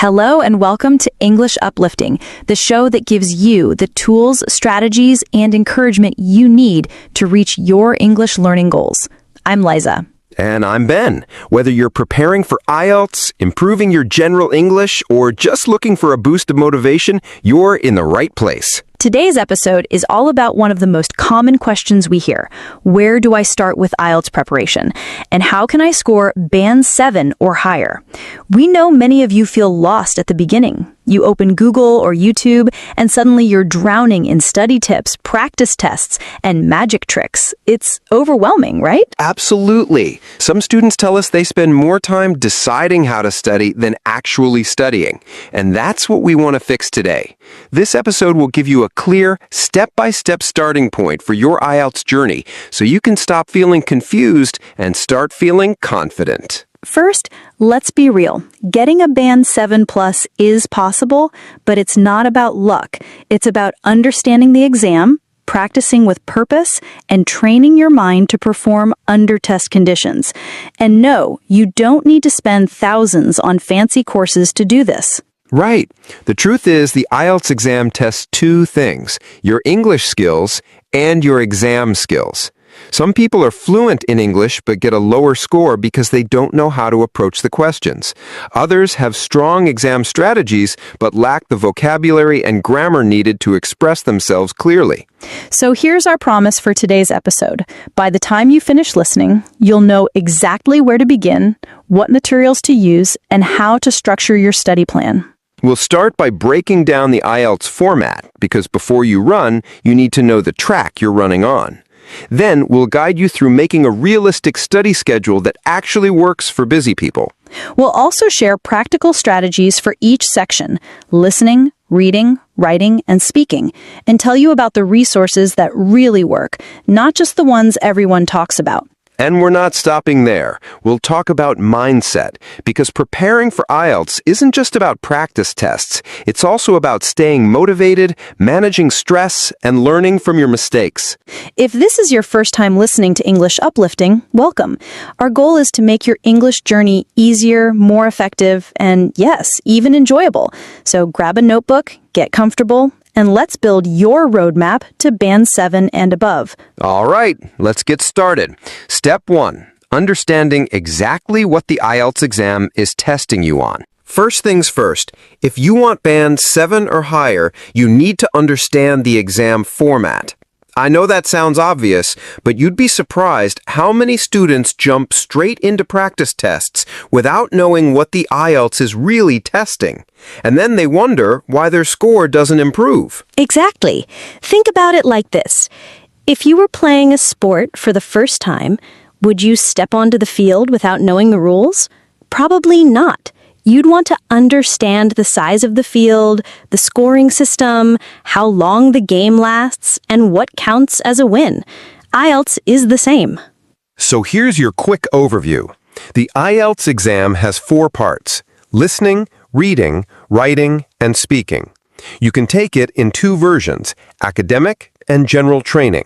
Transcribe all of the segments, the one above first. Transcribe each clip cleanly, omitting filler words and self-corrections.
Hello and welcome to English Uplifting, the show that gives you the tools, strategies, and encouragement you need to reach your English learning goals. I'm Liza. And I'm Ben. Whether you're preparing for IELTS, improving your general English, or just looking for a boost of motivation, you're in the right place. Today's episode is all about one of the most common questions we hear. Where do I start with IELTS preparation? And how can I score Band 7 or higher? We know many of you feel lost at the beginning. You open Google or YouTube, and suddenly you're drowning in study tips, practice tests, and magic tricks. It's overwhelming, right? Absolutely. Some students tell us they spend more time deciding how to study than actually studying. And that's what we want to fix today. This episode will give you a clear, step-by-step starting point for your IELTS journey, so you can stop feeling confused and start feeling confident. First, let's be real. Getting a Band 7 plus is possible, but it's not about luck. It's about understanding the exam, practicing with purpose, and training your mind to perform under test conditions. And no, you don't need to spend thousands on fancy courses to do this. Right. The truth is the IELTS exam tests two things: your English skills and your exam skills. Some people are fluent in English but get a lower score because they don't know how to approach the questions. Others have strong exam strategies but lack the vocabulary and grammar needed to express themselves clearly. So here's our promise for today's episode. By the time you finish listening, you'll know exactly where to begin, what materials to use, and how to structure your study plan. We'll start by breaking down the IELTS format, because before you run, you need to know the track you're running on. Then we'll guide you through making a realistic study schedule that actually works for busy people. We'll also share practical strategies for each section: listening, reading, writing, and speaking, and tell you about the resources that really work, not just the ones everyone talks about. And we're not stopping there. We'll talk about mindset, because preparing for IELTS isn't just about practice tests. It's also about staying motivated, managing stress, and learning from your mistakes. If this is your first time listening to English Uplifting, welcome. Our goal is to make your English journey easier, more effective, and yes, even enjoyable. So grab a notebook, get comfortable, and let's build your roadmap to Band 7 and above. All right, let's get started. Step 1, understanding exactly what the IELTS exam is testing you on. First things first, if you want Band 7 or higher, you need to understand the exam format. I know that sounds obvious, but you'd be surprised how many students jump straight into practice tests without knowing what the IELTS is really testing. And then they wonder why their score doesn't improve. Exactly. Think about it like this. If you were playing a sport for the first time, would you step onto the field without knowing the rules? Probably not. You'd want to understand the size of the field, the scoring system, how long the game lasts, and what counts as a win. IELTS is the same. So here's your quick overview. The IELTS exam has 4 parts: listening, reading, writing, and speaking. You can take it in 2 versions, academic and general training.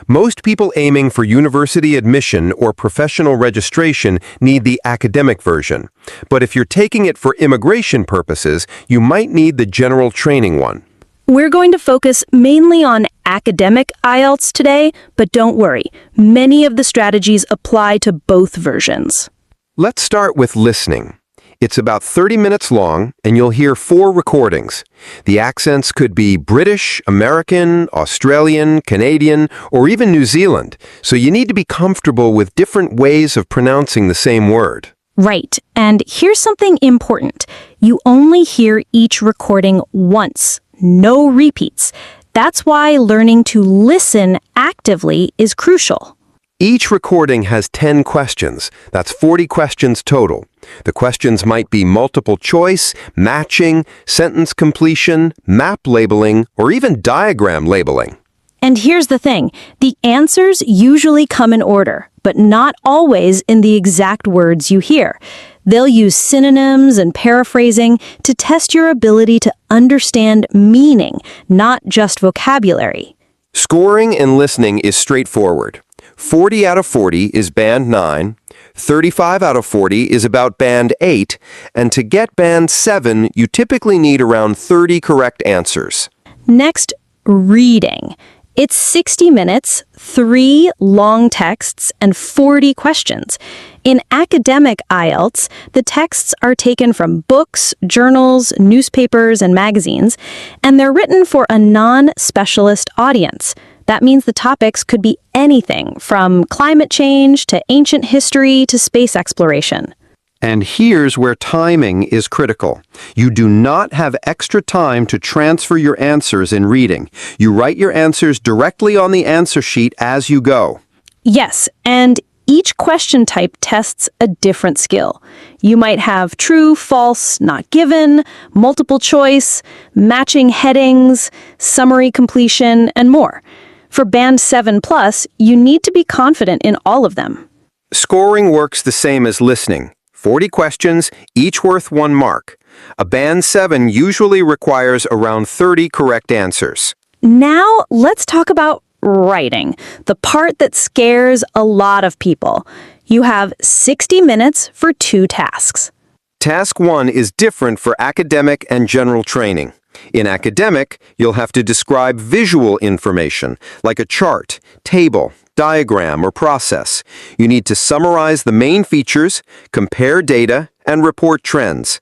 Most people aiming for university admission or professional registration need the academic version. But if you're taking it for immigration purposes, you might need the general training one. We're going to focus mainly on academic IELTS today, but don't worry, many of the strategies apply to both versions. Let's start with listening. It's about 30 minutes long, and you'll hear 4 recordings. The accents could be British, American, Australian, Canadian, or even New Zealand, so you need to be comfortable with different ways of pronouncing the same word. Right, and here's something important. You only hear each recording once, no repeats. That's why learning to listen actively is crucial. Each recording has 10 questions. That's 40 questions total. The questions might be multiple choice, matching, sentence completion, map labeling, or even diagram labeling. And here's the thing. The answers usually come in order, but not always in the exact words you hear. They'll use synonyms and paraphrasing to test your ability to understand meaning, not just vocabulary. Scoring and listening is straightforward. 40 out of 40 is Band 9, 35 out of 40 is about band 8, and to get band 7, you typically need around 30 correct answers. Next, reading. It's 60 minutes, 3 long texts, and 40 questions. In academic IELTS, the texts are taken from books, journals, newspapers, and magazines, and they're written for a non-specialist audience. That means the topics could be anything from climate change to ancient history to space exploration. And here's where timing is critical. You do not have extra time to transfer your answers in reading. You write your answers directly on the answer sheet as you go. Yes, and each question type tests a different skill. You might have true, false, not given, multiple choice, matching headings, summary completion, and more. For Band 7+, you need to be confident in all of them. Scoring works the same as listening. 40 questions, each worth 1 mark. A Band 7 usually requires around 30 correct answers. Now, let's talk about writing, the part that scares a lot of people. You have 60 minutes for 2 tasks. Task 1 is different for academic and general training. In academic, you'll have to describe visual information, like a chart, table, diagram, or process. You need to summarize the main features, compare data, and report trends.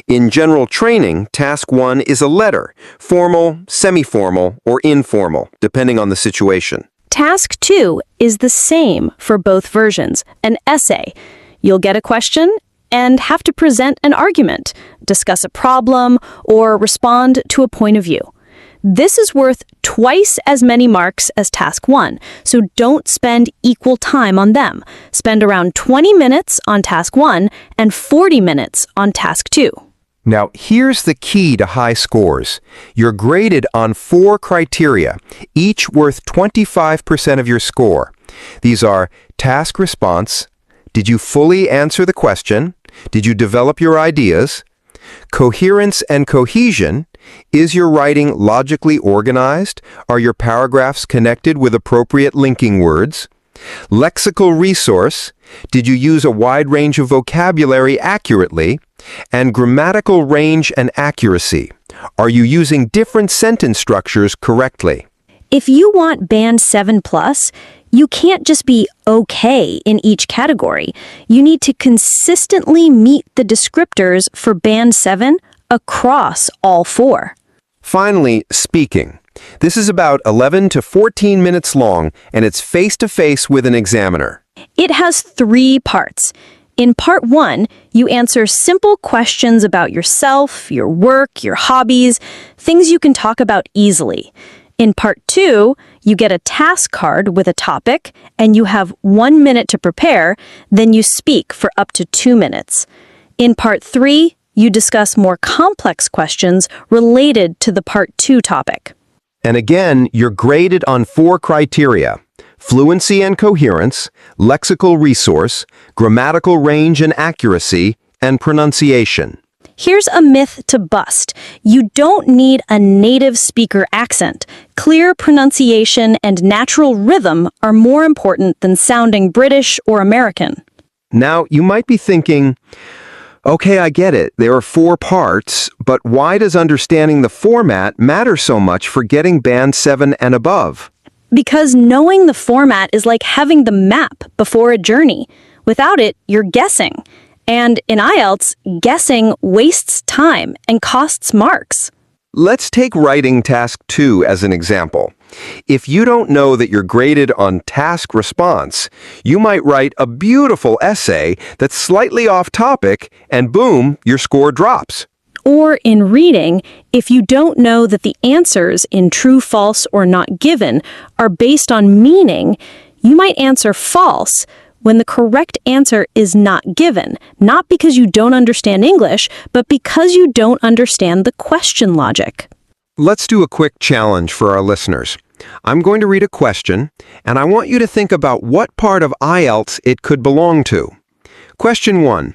In general training, task 1 is a letter, formal, semi-formal, or informal, depending on the situation. Task 2 is the same for both versions, an essay. You'll get a question and have to present an argument, discuss a problem, or respond to a point of view. This is worth twice as many marks as task 1, so don't spend equal time on them. Spend around 20 minutes on task 1 and 40 minutes on task 2. Now, here's the key to high scores. You're graded on 4 criteria, each worth 25% of your score. These are task response, did you fully answer the question, did you develop your ideas, coherence and cohesion, is your writing logically organized, are your paragraphs connected with appropriate linking words, lexical resource, did you use a wide range of vocabulary accurately, and grammatical range and accuracy, are you using different sentence structures correctly? If you want Band 7+, you can't just be okay in each category. You need to consistently meet the descriptors for Band 7 across all 4. Finally, speaking. This is about 11 to 14 minutes long, and it's face-to-face with an examiner. It has 3 parts. In part 1, you answer simple questions about yourself, your work, your hobbies, things you can talk about easily. In part 2, you get a task card with a topic, and you have 1 minute to prepare, then you speak for up to 2 minutes. In part 3, you discuss more complex questions related to the part 2 topic. And again, you're graded on 4 criteria: fluency and coherence, lexical resource, grammatical range and accuracy, and pronunciation. Here's a myth to bust. You don't need a native speaker accent. Clear pronunciation and natural rhythm are more important than sounding British or American. Now, you might be thinking, okay, I get it. There are 4 parts, but why does understanding the format matter so much for getting Band 7 and above? Because knowing the format is like having the map before a journey. Without it, you're guessing. And in IELTS, guessing wastes time and costs marks. Let's take writing task 2 as an example. If you don't know that you're graded on task response, you might write a beautiful essay that's slightly off topic, and boom, your score drops. Or in reading, if you don't know that the answers in true, false, or not given are based on meaning, you might answer false when the correct answer is not given, not because you don't understand English, but because you don't understand the question logic. Let's do a quick challenge for our listeners. I'm going to read a question, and I want you to think about what part of IELTS it could belong to. Question 1.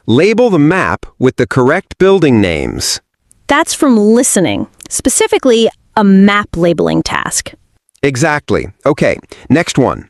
Label the map with the correct building names. That's from listening, specifically a map labeling task. Exactly. Okay, next one.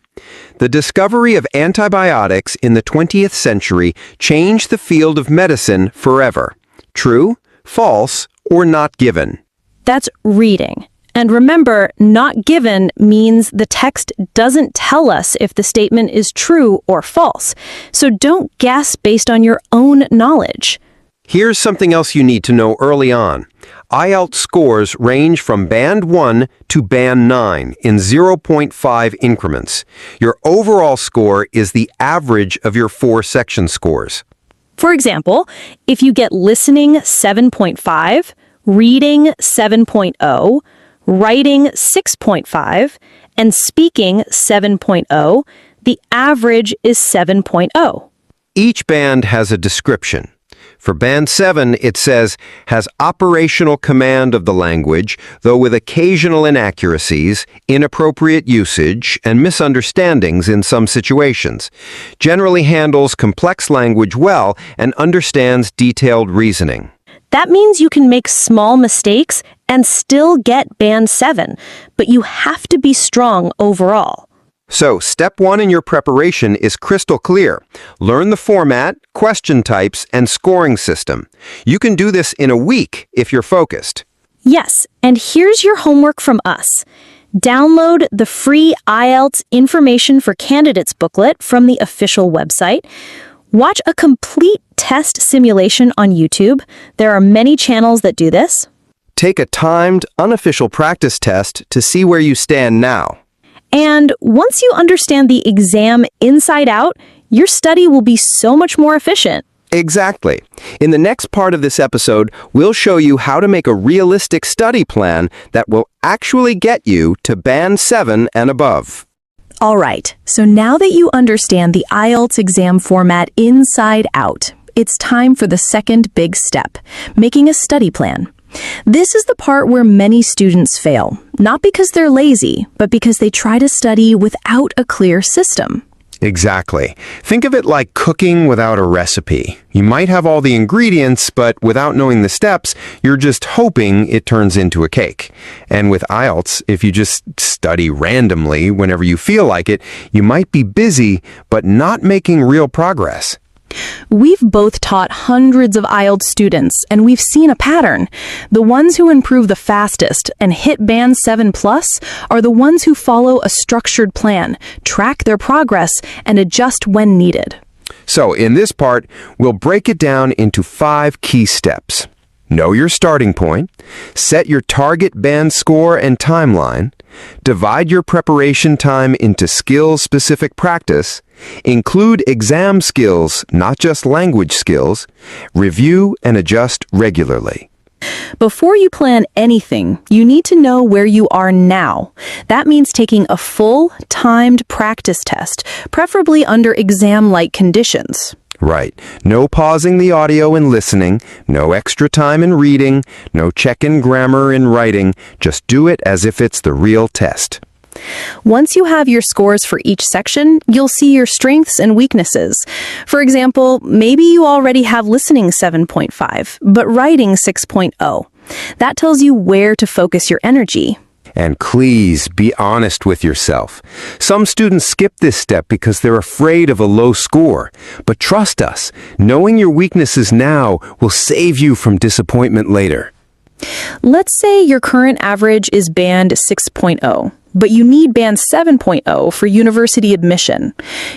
The discovery of antibiotics in the 20th century changed the field of medicine forever. True, false, or not given? That's reading. And remember, not given means the text doesn't tell us if the statement is true or false. So don't guess based on your own knowledge. Here's something else you need to know early on. IELTS scores range from Band 1 to Band 9 in 0.5 increments. Your overall score is the average of your 4 section scores. For example, if you get listening 7.5, reading 7.0, writing 6.5, and speaking 7.0, the average is 7.0. Each band has a description. For Band 7, it says, has operational command of the language, though with occasional inaccuracies, inappropriate usage, and misunderstandings in some situations. Generally handles complex language well and understands detailed reasoning. That means you can make small mistakes and still get Band 7, but you have to be strong overall. So, step 1 in your preparation is crystal clear. Learn the format, question types, and scoring system. You can do this in a week if you're focused. Yes, and here's your homework from us. Download the free IELTS Information for Candidates booklet from the official website. Watch a complete test simulation on YouTube. There are many channels that do this. Take a timed, unofficial practice test to see where you stand now. And once you understand the exam inside out, your study will be so much more efficient. Exactly. In the next part of this episode, we'll show you how to make a realistic study plan that will actually get you to Band 7 and above. All right, so now that you understand the IELTS exam format inside out, it's time for the second big step, making a study plan. This is the part where many students fail, not because they're lazy, but because they try to study without a clear system. Exactly. Think of it like cooking without a recipe. You might have all the ingredients, but without knowing the steps, you're just hoping it turns into a cake. And with IELTS, if you just study randomly whenever you feel like it, you might be busy, but not making real progress. We've both taught hundreds of IELTS students, and we've seen a pattern. The ones who improve the fastest and hit Band 7+ are the ones who follow a structured plan, track their progress, and adjust when needed. So in this part, we'll break it down into 5 key steps. Know your starting point, set your target band score and timeline, divide your preparation time into skills-specific practice, include exam skills, not just language skills, review and adjust regularly. Before you plan anything, you need to know where you are now. That means taking a full, timed practice test, preferably under exam-like conditions. Right. No pausing the audio and listening, no extra time in reading, no checking grammar in writing. Just do it as if it's the real test. Once you have your scores for each section, you'll see your strengths and weaknesses. For example, maybe you already have listening 7.5, but writing 6.0. That tells you where to focus your energy. And please be honest with yourself. Some students skip this step because they're afraid of a low score. But trust us, knowing your weaknesses now will save you from disappointment later. Let's say your current average is Band 6.0, but you need Band 7.0 for university admission.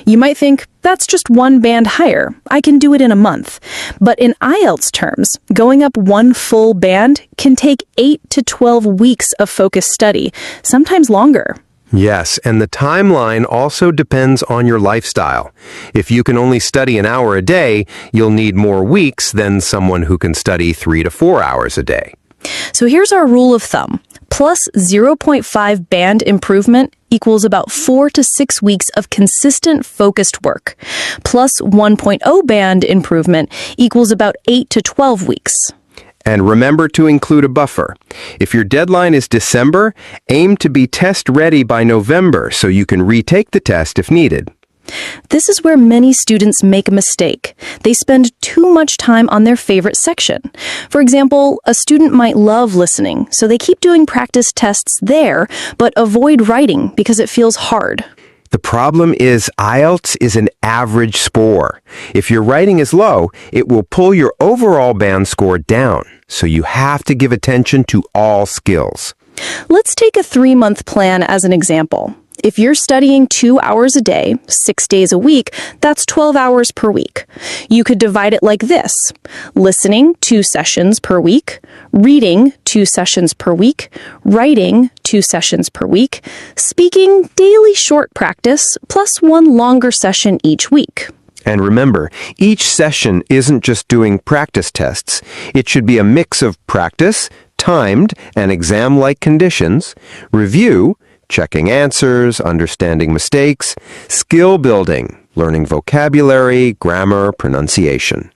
You might think, that's just one band higher. I can do it in a month. But in IELTS terms, going up one full band can take 8 to 12 weeks of focused study, sometimes longer. Yes, and the timeline also depends on your lifestyle. If you can only study an hour a day, you'll need more weeks than someone who can study 3 to 4 hours a day. So here's our rule of thumb. Plus 0.5 band improvement equals about 4 to 6 weeks of consistent focused work. Plus 1.0 band improvement equals about 8 to 12 weeks. And remember to include a buffer. If your deadline is December, aim to be test ready by November so you can retake the test if needed. This is where many students make a mistake. They spend too much time on their favorite section. For example, a student might love listening, so they keep doing practice tests there, but avoid writing because it feels hard. The problem is IELTS is an average score. If your writing is low, it will pull your overall band score down, so you have to give attention to all skills. Let's take a 3-month plan as an example. If you're studying 2 hours a day, 6 days a week, that's 12 hours per week. You could divide it like this: listening, 2 sessions per week; reading, 2 sessions per week; writing, 2 sessions per week; speaking, daily short practice, plus 1 longer session each week. And remember, each session isn't just doing practice tests. It should be a mix of practice, timed, and exam-like conditions, review, checking answers, understanding mistakes, skill building, learning vocabulary, grammar, pronunciation.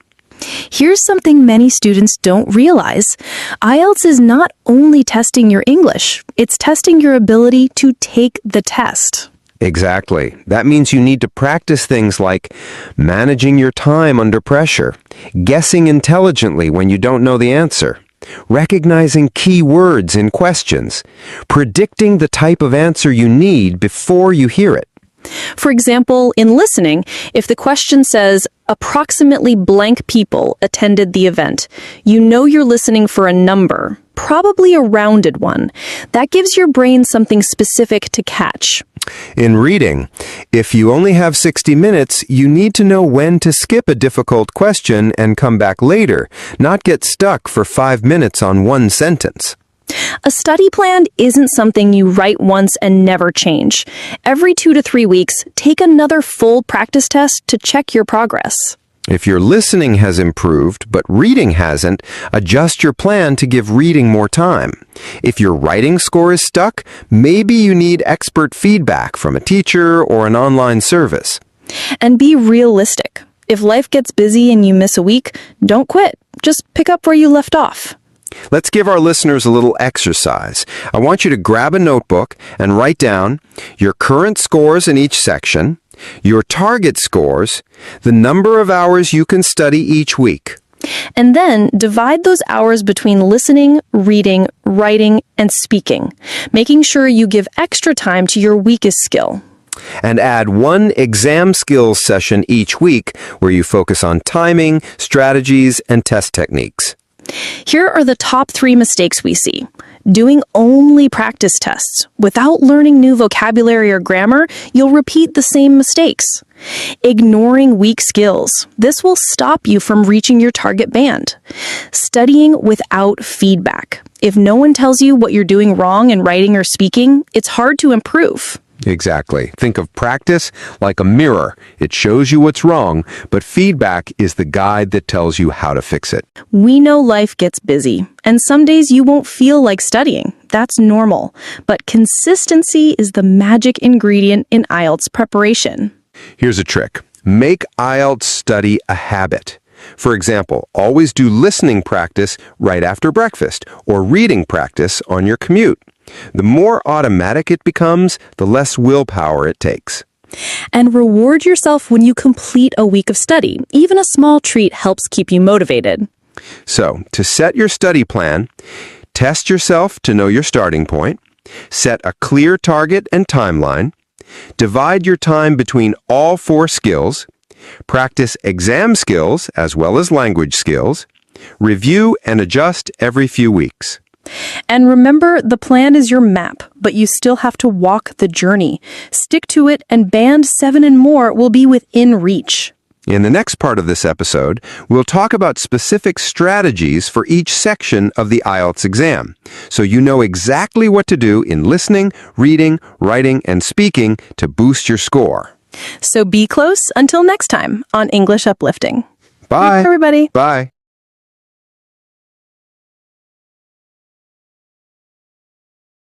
Here's something many students don't realize. IELTS is not only testing your English, it's testing your ability to take the test. Exactly. That means you need to practice things like managing your time under pressure, guessing intelligently when you don't know the answer, recognizing key words in questions, predicting the type of answer you need before you hear it. For example, in listening, if the question says, approximately blank people attended the event, you know you're listening for a number, probably a rounded one. That gives your brain something specific to catch. In reading, if you only have 60 minutes, you need to know when to skip a difficult question and come back later, not get stuck for 5 minutes on one sentence. A study plan isn't something you write once and never change. Every 2 to 3 weeks, take another full practice test to check your progress. If your listening has improved, but reading hasn't, adjust your plan to give reading more time. If your writing score is stuck, maybe you need expert feedback from a teacher or an online service. And be realistic. If life gets busy and you miss a week, don't quit. Just pick up where you left off. Let's give our listeners a little exercise. I want you to grab a notebook and write down your current scores in each section, your target scores, the number of hours you can study each week. And then divide those hours between listening, reading, writing, and speaking, making sure you give extra time to your weakest skill. And add 1 exam skills session each week where you focus on timing, strategies, and test techniques. Here are the top 3 mistakes we see. Doing only practice tests. Without learning new vocabulary or grammar, you'll repeat the same mistakes. Ignoring weak skills. This will stop you from reaching your target band. Studying without feedback. If no one tells you what you're doing wrong in writing or speaking, it's hard to improve. Exactly. Think of practice like a mirror. It shows you what's wrong, but feedback is the guide that tells you how to fix it. We know life gets busy, and some days you won't feel like studying. That's normal. But consistency is the magic ingredient in IELTS preparation. Here's a trick. Make IELTS study a habit. For example, always do listening practice right after breakfast or reading practice on your commute. The more automatic it becomes, the less willpower it takes. And reward yourself when you complete a week of study. Even a small treat helps keep you motivated. So, to set your study plan, test yourself to know your starting point, set a clear target and timeline, divide your time between all 4 skills, practice exam skills as well as language skills, review and adjust every few weeks. And remember, the plan is your map, but you still have to walk the journey. Stick to it, and Band 7 and more will be within reach. In the next part of this episode, we'll talk about specific strategies for each section of the IELTS exam, so you know exactly what to do in listening, reading, writing, and speaking to boost your score. So be close until next time on English Uplifting. Bye, everybody. Bye.